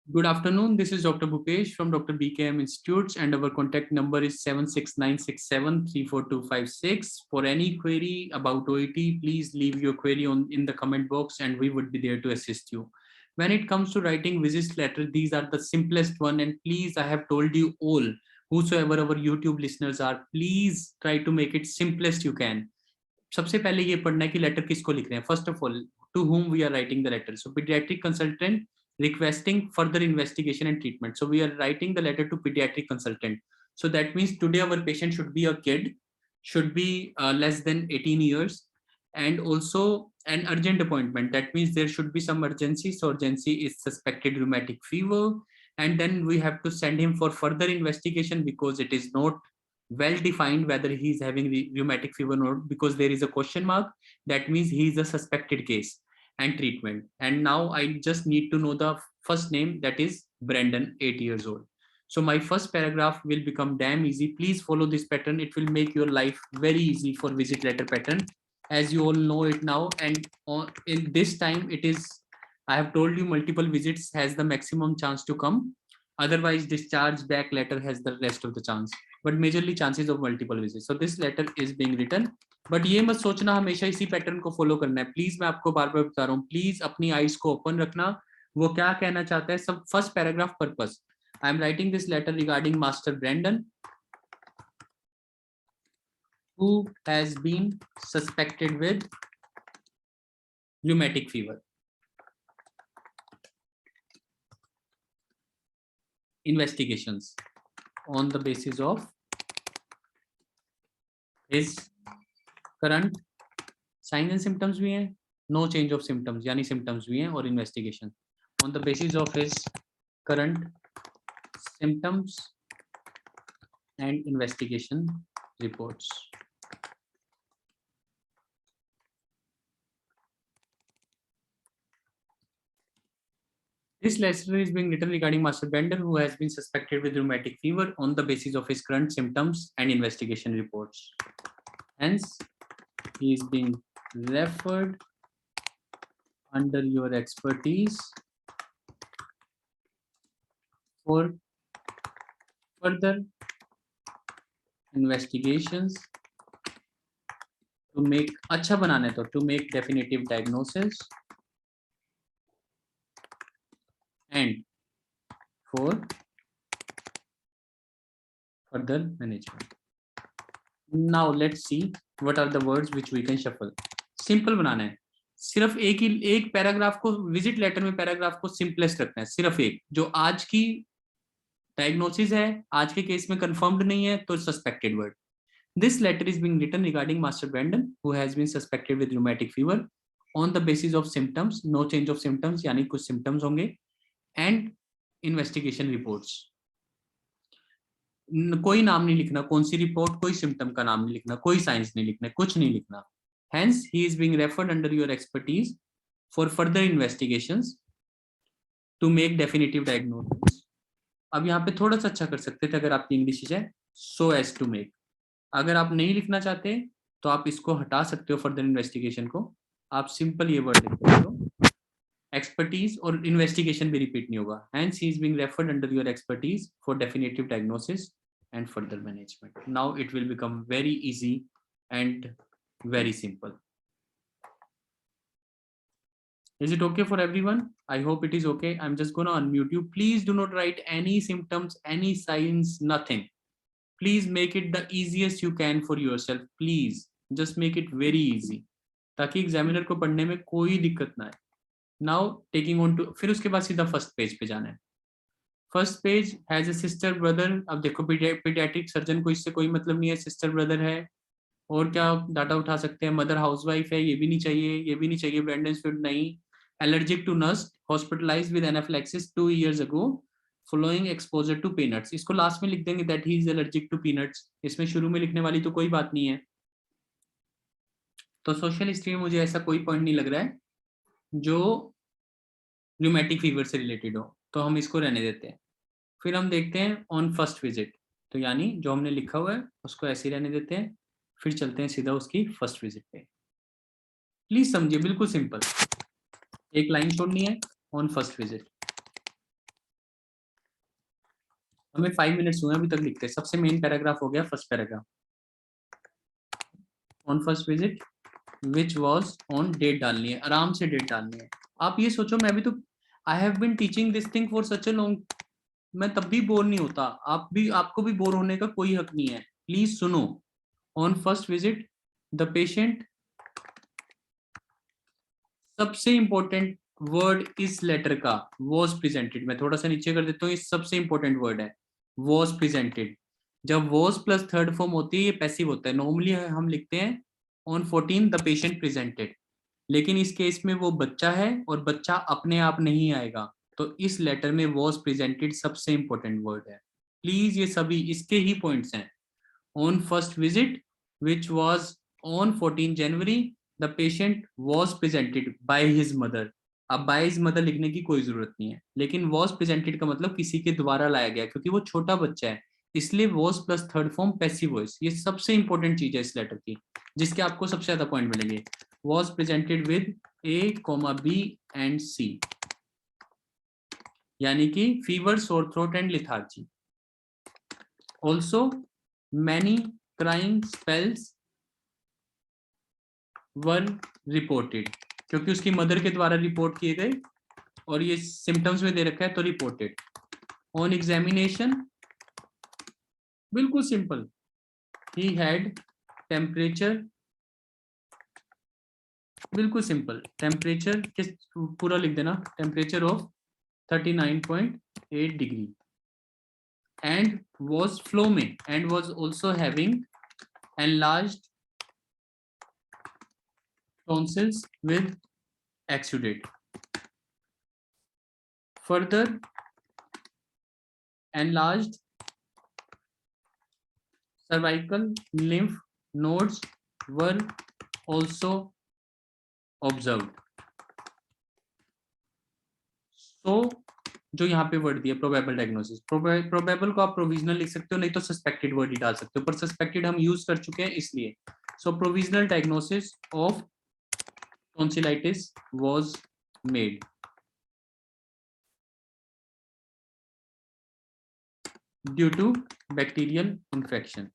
Good afternoon. This is Dr. Bhupesh from Dr. BKM Institutes, and our contact number is 76967342256. For any query about OET, please leave your query in the comment box, and we would be there to assist you. When it comes to writing visit letter, these are the simplest one, and please, I have told you all, whosoever our YouTube listeners are, please try to make it simplest you can. सबसे पहले ये पढ़ना है कि letter किसको लिख रहे हैं. First of all, to whom we are writing the letter. So pediatric consultant requesting further investigation and treatment. So we are writing the letter to pediatric consultant. So that means today our patient should be a kid, should be less than 18 years, and also an urgent appointment. That means there should be some urgency. So urgency is suspected rheumatic fever, and then we have to send him for further investigation because it is not well defined whether he is having rheumatic fever or not, because there is a question mark. That means he is a suspected case, and treatment. And now I just need to know the first name, that is Brandon, 8 years old. So my first paragraph will become damn easy. Please follow this pattern. It will make your life very easy for visit letter pattern, as you all know it now. And in this time it is, I have told you, multiple visits has the maximum chance to come. Otherwise discharge back letter has the rest of the chance, but majorly chances of multiple visits. So this letter is being written. But ये मत सोचना हमेशा इसी pattern को follow करना है. Please मैं आपको बार बार बता रहा हूँ, प्लीज अपनी आईज को ओपन रखना. वो क्या कहना चाहता है, सब first paragraph purpose. I am writing this letter regarding master Brandon who has been suspected with rheumatic fever. Investigations on the basis of his current signs and symptoms भी हैं, no change of symptoms यानी symptoms भी हैं, और investigation on the basis of his current symptoms and investigation reports. This letter is being written regarding Master Bender, who has been suspected with rheumatic fever on the basis of his current symptoms and investigation reports. Hence, he is being referred under your expertise for further investigations to make अच्छा बनाने तो to make definitive diagnosis and for further management. Now let's see what are the words which we can shuffle. Simple बनाना है, सिर्फ एक paragraph को visit लेटर में paragraph को सिंपलेस्ट रखना है, सिर्फ एक. जो आज की डायग्नोसिस है, आज के केस में कंफर्म्ड नहीं है, तो suspected word. This letter is being written regarding Master Brandon, who has been suspected with rheumatic fever on the basis of symptoms, no change of symptoms यानी कुछ symptoms होंगे, and investigation reports. कोई नाम नहीं लिखना, कौन सी रिपोर्ट, कोई symptom का नाम नहीं लिखना, कोई साइंस नहीं लिखना, कुछ नहीं लिखना. Hence, he is being referred under your expertise for further investigations to make definitive diagnosis. अब यहाँ पे थोड़ा सा अच्छा कर सकते थे अगर आपकी इंग्लिश है, so as to make. अगर आप नहीं लिखना चाहते तो आप इसको हटा सकते हो, फर्दर इन्वेस्टिगेशन को. आप सिंपल ये वर्ड लिख सकते हो, एक्सपर्टीज, और इन्वेस्टिगेशन भी रिपीट नहीं होगा. Hence, he is being referred under your expertise for definitive diagnosis and further management. Now it will become very easy and very simple. Is it okay for everyone? I hope it is okay. I'm just gonna unmute you. Please do not write any symptoms, any signs, nothing. Please make it the easiest you can for yourself. Please just make it very easy, ताकि examiner को पढ़ने में कोई दिक्कत ना आए. Now taking on to, फिर उसके बाद सीधा फर्स्ट पेज पे जाना है. First page has a sister brother. अब देखो पीडियाट्रिक सर्जन को इससे कोई मतलब नहीं है, सिस्टर ब्रदर है, और क्या डाटा उठा सकते हैं. मदर हाउसवाइफ है, ये भी नहीं चाहिए, ये भी नहीं चाहिए. ब्रैंडन स्वीट नहीं. एलर्जिक टू नस्ट, hospitalised with anaphylaxis 2 years ago following exposure to peanuts. इसको लास्ट में लिख देंगे that he is allergic to peanuts. इसमें शुरू में लिखने वाली तो कोई बात नहीं है. तो सोशल हिस्ट्री में मुझे ऐसा कोई पॉइंट नहीं लग रहा है जो न्यूमेटिक फीवर से रिलेटेड हो, तो हम इसको रहने देते हैं. फिर हम देखते हैं ऑन फर्स्ट विजिट, तो यानी जो हमने लिखा हुआ है उसको ऐसे ही रहने देते हैं. फिर चलते हैं सीधा उसकी फर्स्ट विजिट पे. प्लीज समझिए, बिल्कुल सिंपल. एक लाइन छोड़नी है, ऑन फर्स्ट विजिट. हमें 5 मिनट्स हुए अभी तक लिखते हैं। सबसे मेन पैराग्राफ हो गया first paragraph. On first visit which was on, date डालनी है, आराम से डेट डालनी है। आप ये सोचो, मैं भी तो I have been teaching this thing for such a long, मैं तब भी बोर नहीं होता, आप भी, आपको भी बोर होने का कोई हक नहीं है। प्लीज सुनो। On first visit the patient, सबसे इंपॉर्टेंट वर्ड इस लेटर का वॉज प्रेजेंटेड। मैं थोड़ा सा नीचे कर देता हूँ, ये सबसे इंपॉर्टेंट वर्ड है, वॉज प्रेजेंटेड। जब वॉज प्लस थर्ड फॉर्म होती है ये पैसिव होता है। नॉर्मली हम लिखते हैं ऑन 14 द पेशेंट प्रेजेंटेड, लेकिन इस केस में वो बच्चा है और बच्चा अपने आप नहीं आएगा, तो इस लेटर में वॉज प्रेजेंटेड सबसे इंपॉर्टेंट वर्ड है। प्लीज ये सभी इसके ही पॉइंट्स हैं। On first visit which was on 14 January the patient was presented by his mother. अब बाय हिज मदर लिखने की कोई जरूरत नहीं है, लेकिन वॉज प्रेजेंटेड का मतलब किसी के द्वारा लाया गया, क्योंकि वो छोटा बच्चा है, इसलिए was plus third form passive voice. ये सबसे इंपॉर्टेंट चीज है इस लेटर की, जिसके आपको सबसे ज्यादा पॉइंट मिलेंगे। Was presented with a, b and c, यानी कि fever, sore throat and lethargy. Also many crying spells were reported, क्योंकि उसकी मदर के द्वारा रिपोर्ट किए गए और ये सिम्टम्स में दे रखा है तो रिपोर्टेड। ऑन एग्जामिनेशन, बिल्कुल सिंपल, ही हैड टेम्परेचर, बिल्कुल सिंपल, टेम्परेचर किस पूरा लिख देना, temperature of 39.8 degree, and was flow में, and was also having enlarged tonsils with exudate. Further, enlarged cervical lymph nodes were also observed. So जो यहाँ पे वर्ड दिया प्रोबेबल डायग्नोसिस, प्रोबेबल को आप प्रोविजनल लिख सकते हो, नहीं तो सस्पेक्टेड वर्ड ही डाल सकते हो, पर सस्पेक्टेड हम यूज कर चुके हैं इसलिए। So provisional diagnosis of tonsillitis was made due to bacterial infection.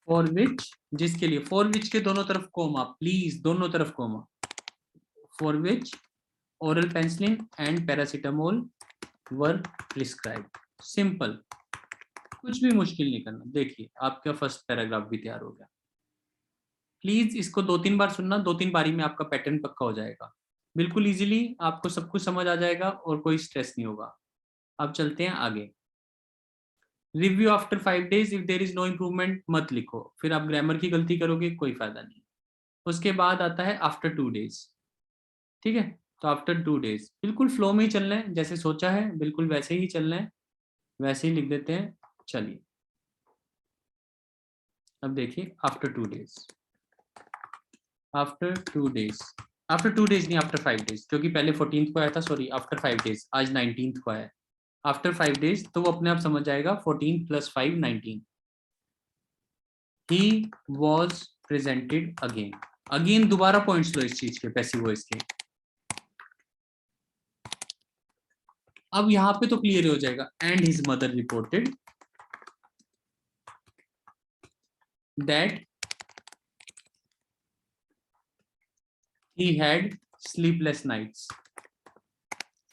For which, जिसके लिए, फॉर विच के दोनों तरफ कोमा, प्लीज दोनों तरफ comma. For which oral penicillin and paracetamol were prescribed. Simple, कुछ भी मुश्किल नहीं करना। देखिए आपका फर्स्ट पैराग्राफ भी तैयार हो गया। प्लीज इसको 2-3 बार सुनना, 2-3 बारी में आपका पैटर्न पक्का हो जाएगा, बिल्कुल इजीली आपको सब कुछ समझ आ जाएगा और कोई स्ट्रेस नहीं होगा। अब चलते हैं आगे। Review after 5 days, if there is no improvement मत लिखो, फिर आप ग्रामर की गलती करोगे, कोई फायदा नहीं। उसके बाद आता है आफ्टर 2 days, ठीक है। तो आफ्टर 2 days बिल्कुल फ्लो में ही चलना है, जैसे सोचा है बिल्कुल वैसे ही चलना है, वैसे ही लिख देते हैं। चलिए अब देखिए after 2 days, after 2 days, after 2 days नहीं, आफ्टर 5 days, क्योंकि पहले 14th को आया था, सॉरी आफ्टर 5 days, आज 19th को आया। आफ्टर 5 days तो वो अपने आप समझ जाएगा, 14 + 5 19। He was presented again, again दोबारा पॉइंट्स लो इस चीज के, पैसिव वॉइस के। अब यहाँ पे तो क्लियर हो जाएगा, and his mother reported that he had sleepless nights.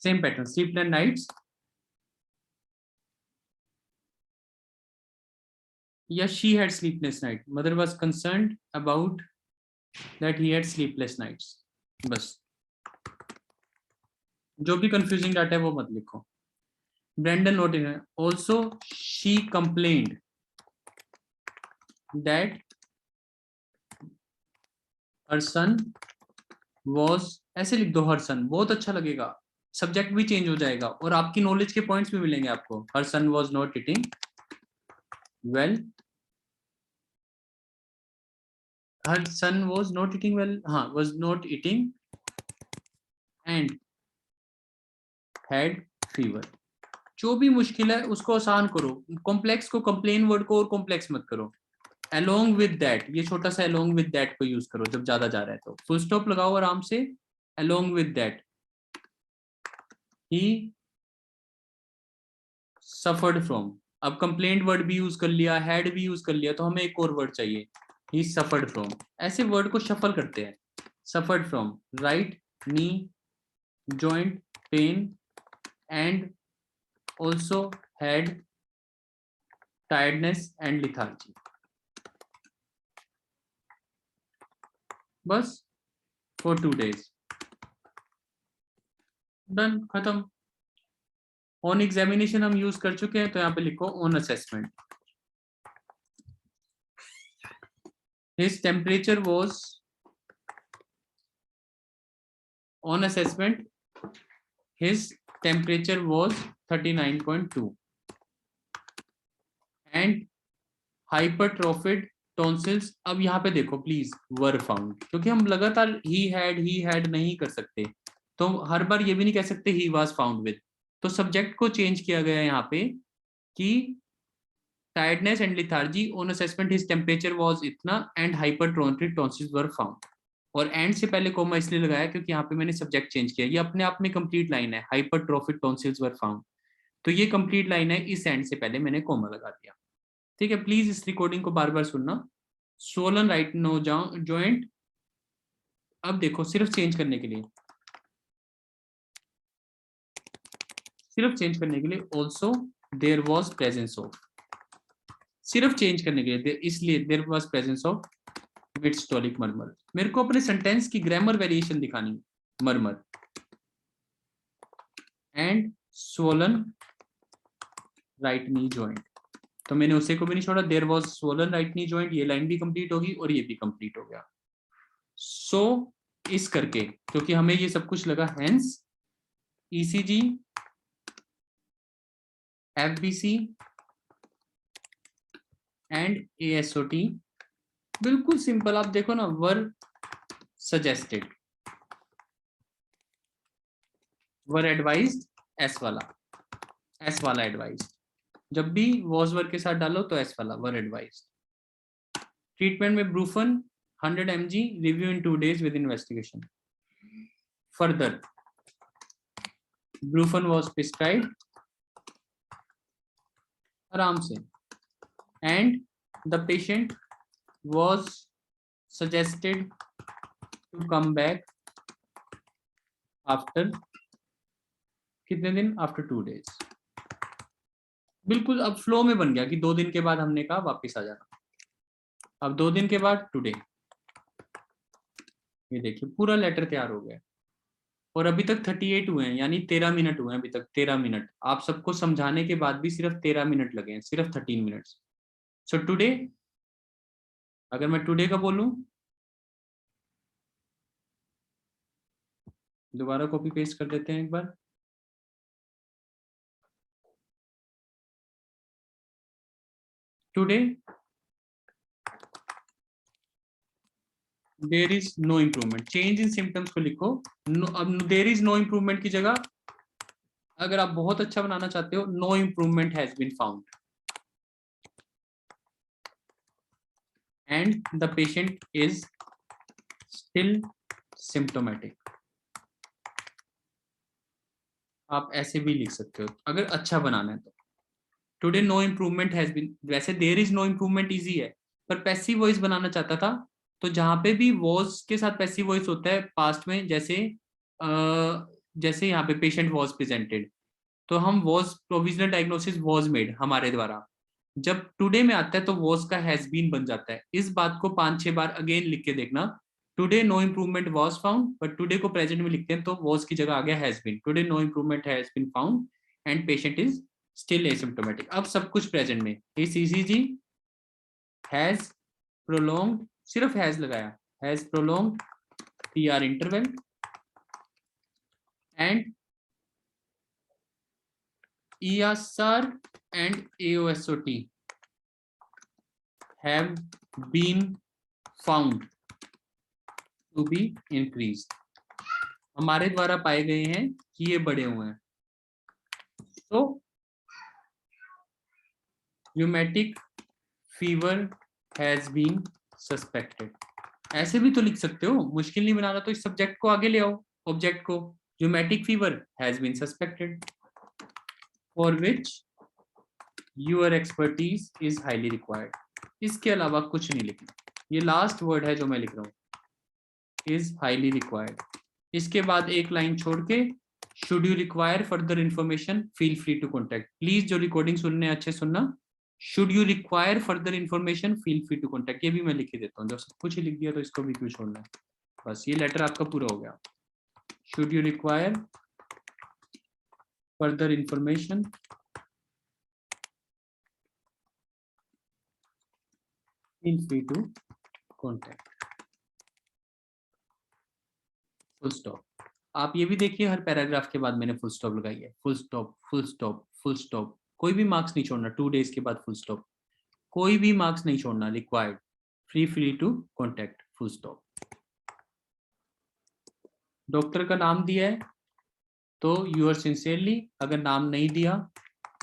Same pattern, sleepless nights. Yes, she had sleepless night. Mother was concerned about that he had sleepless nights. बस जो भी confusing डाटा है वो मत लिखो। Brandon noted also she complained that her son was, ऐसे लिख दो her son, बहुत अच्छा लगेगा, सब्जेक्ट भी चेंज हो जाएगा और आपकी नॉलेज के पॉइंट्स भी मिलेंगे आपको। her son was not eating well, her son was not eating well, हाँ was not eating and had fever। जो भी मुश्किल है उसको आसान करो, कॉम्प्लेक्स को, कंप्लेन वर्ड को और कॉम्प्लेक्स मत करो। along with that, ये छोटा सा along with that को यूज करो जब ज्यादा जा रहा है तो, फुल स्टॉप लगाओ आराम से, along with that he suffered from. अब कंप्लेंट वर्ड भी यूज कर लिया, हैड भी यूज कर लिया, तो हमें एक और वर्ड चाहिए, he suffered from. ऐसे वर्ड को शफल करते हैं. suffered from, right knee joint pain and also had tiredness and lethargy. बस for 2 days. डन, खत्म. ऑन एग्जामिनेशन हम यूज कर चुके हैं, तो यहाँ पे लिखो on assessment. His temperature was on assessment, his temperature was 39.2 and hypertrophied tonsils. अब यहाँ पे देखो प्लीज, वर फाउंड, क्योंकि हम लगातार ही हैड नहीं कर सकते, तो हर बार ये भी नहीं कह सकते ही वाज फाउंड विद. तो सब्जेक्ट को चेंज किया गया है यहाँ पे कि tiredness and lethargy on assessment his temperature was इतना and hypertrophied tonsils were found. और एंड से पहले कोमा इसलिए लगाया क्योंकि यहाँ पे मैंने सब्जेक्ट चेंज किया. ये अपने आप में कंप्लीट लाइन है, हाइपरट्रोफिड टॉन्सिल्स वर फाउंड, तो ये कंप्लीट लाइन है. इस एंड से पहले मैंने कोमा लगा दिया. ठीक है, प्लीज इस रिकॉर्डिंग को बार बार सुनना. Swollen right knee joint. अब देखो सिर्फ चेंज करने के लिए, also there was presence of, सिर्फ चेंज करने के लिए, इसलिए there was presence of systolic murmur. मेरे को अपने सेंटेंस की ग्रामर वेरिएशन दिखानी है. Murmur and swollen right knee joint, तो मैंने उसे को भी नहीं छोड़ा. There was swollen right knee joint, ये लाइन भी कंप्लीट होगी और ये भी कंप्लीट हो गया. सो इस करके, क्योंकि हमें ये सब कुछ लगा, हेंस ईसीजी, एफबीसी एंड एएसओटी. बिल्कुल सिंपल. आप देखो ना, वर सजेस्टेड, वर एडवाइज्ड, एस वाला एडवाइज्ड. जब भी वॉज वर के साथ डालो तो एस वाला, वर एडवाइज्ड. ट्रीटमेंट में Brufen 100 mg, review in 2 days with investigation. Further Brufen was prescribed, आराम से, and the patient was suggested to come back after कितने दिन, आफ्टर 2 days. बिल्कुल अब फ्लो में बन गया कि 2 दिन के बाद हमने कहा वापस आ जाना. अब 2 दिन के बाद टुडे. ये देखिए पूरा लेटर तैयार हो गया. और अभी तक 38 हुए हैं, यानी 13 मिनट हुए हैं अभी तक. 13 मिनट आप सबको समझाने के बाद भी सिर्फ 13 मिनट लगे हैं, सिर्फ 13 मिनट्स. सो टुडे, अगर मैं टुडे का बोलूं, दोबारा कॉपी पेस्ट कर देते हैं एक बार. Today there is no improvement. Change in symptoms को लिखो. अब देयर इज नो इम्प्रूवमेंट की जगह, अगर आप बहुत अच्छा बनाना चाहते हो, no improvement has been found and the patient is still symptomatic. आप ऐसे भी लिख सकते हो अगर अच्छा बनाना है तो. Today no improvement has been, वैसे there is no improvement easy है, पर पैसिव वॉइस बनाना चाहता था, तो जहां पे भी वॉज के साथ पैसिव वॉइस होता है पास्ट में, जैसे यहाँ पे पेशेंट वॉज प्रेजेंटेड, तो हम was provisional diagnosis was made हमारे द्वारा. जब टुडे में आता है तो वॉज का हैज बीन बन जाता है. इस बात को 5-6 बार अगेन लिख के देखना. Today no improvement was found, but today को प्रेजेंट में लिखते हैं तो वॉज की जगह आ गया has been. Today no improvement has been found and patient is still asymptomatic. अब सब कुछ प्रेजेंट में. इस ईसीजी हैज प्रोलॉन्ग्ड, सिर्फ हैज लगाया, has prolonged PR interval and ESR and AOSOT have been found to be increased. हमारे द्वारा पाए गए हैं कि ये बढ़े हुए हैं. तो rheumatic fever has been suspected. ऐसे भी तो लिख सकते हो, मुश्किल नहीं बनाना. तो इस सब्जेक्ट को आगे ले आओ, ऑब्जेक्ट को. rheumatic fever has been suspected, for which your expertise is highly required. इसके अलावा कुछ नहीं लिखना, ये लास्ट वर्ड है जो मैं लिख रहा हूँ, is highly required. इसके बाद एक लाइन छोड़ के should you require further information feel free to contact. Please जो रिकॉर्डिंग सुनने अच्छे सुनना, should you require further information feel free to contact. ये भी मैं लिख के देता हूँ, जब सब कुछ ही लिख दिया तो इसको भी क्यों छोड़ना है. बस ये लेटर आपका पूरा हो गया. should you require further information feel free to contact. Full stop. आप ये भी देखिए हर पैराग्राफ के बाद मैंने फुल स्टॉप लगाई है. Full stop, full stop, full stop. कोई भी मार्क्स नहीं छोड़ना. 2 days के बाद फुल स्टॉप. कोई भी मार्क्स नहीं छोड़ना. Required, free to contact, full stop. Doctor का नाम दिया है तो यूअर्स सिंसियरली. अगर नाम नहीं दिया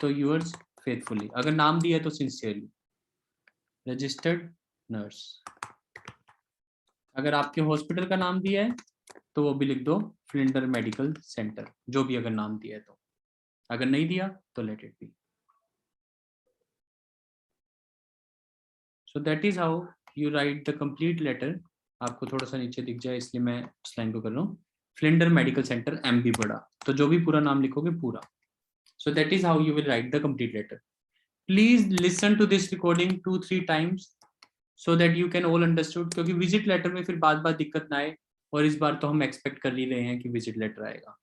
तो यूअर्स फेथफुली. अगर नाम दिया तो सिंसियरली. Registered nurse. अगर आपके हॉस्पिटल का नाम दिया है तो वो भी लिख दो, फ्लिंडर मेडिकल सेंटर, जो भी अगर नाम दिया है तो. अगर नहीं दिया तो let it be. So that is how you write the complete letter. आपको थोड़ा सा नीचे दिख जाए इसलिए मैं इस लाइन को कर रहा हूँ. फ्लिंडर मेडिकल सेंटर MB बड़ा, तो जो भी पूरा नाम लिखोगे पूरा. So that is how you will write the complete letter. Please listen to this recording 2-3 times so that you can all understood, क्योंकि विजिट लेटर में फिर बात दिक्कत ना आए, और इस बार तो हम एक्सपेक्ट कर ही रहे हैं कि विजिट लेटर आएगा.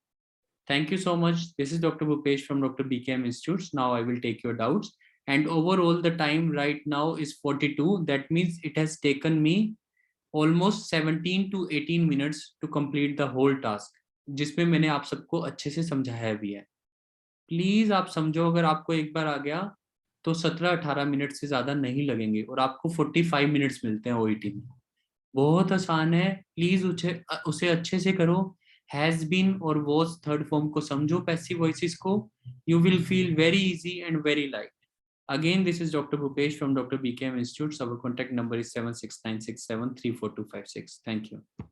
Thank you so much. This is Dr. Bhupesh from Dr. BKM Institutes. Now I will take your doubts. And overall the time right now is 42. That means it has taken me almost 17 to 18 minutes to complete the whole task, जिसमें मैंने आप सबको अच्छे से समझाया भी है. Please आप समझो, अगर आपको एक बार आ गया तो 17-18 मिनट से ज्यादा नहीं लगेंगे, और आपको 45 मिनट्स मिलते हैं OET में. बहुत आसान है. प्लीज उसे अच्छे से करो. हैज बीन और वॉज थर्ड फॉर्म को समझो, पैसिव वॉइसेस को. You will feel very easy and very light. Again, this is Dr. Bhupesh from Dr. BKM Institutes. Our contact number is 76967342256. Thank you.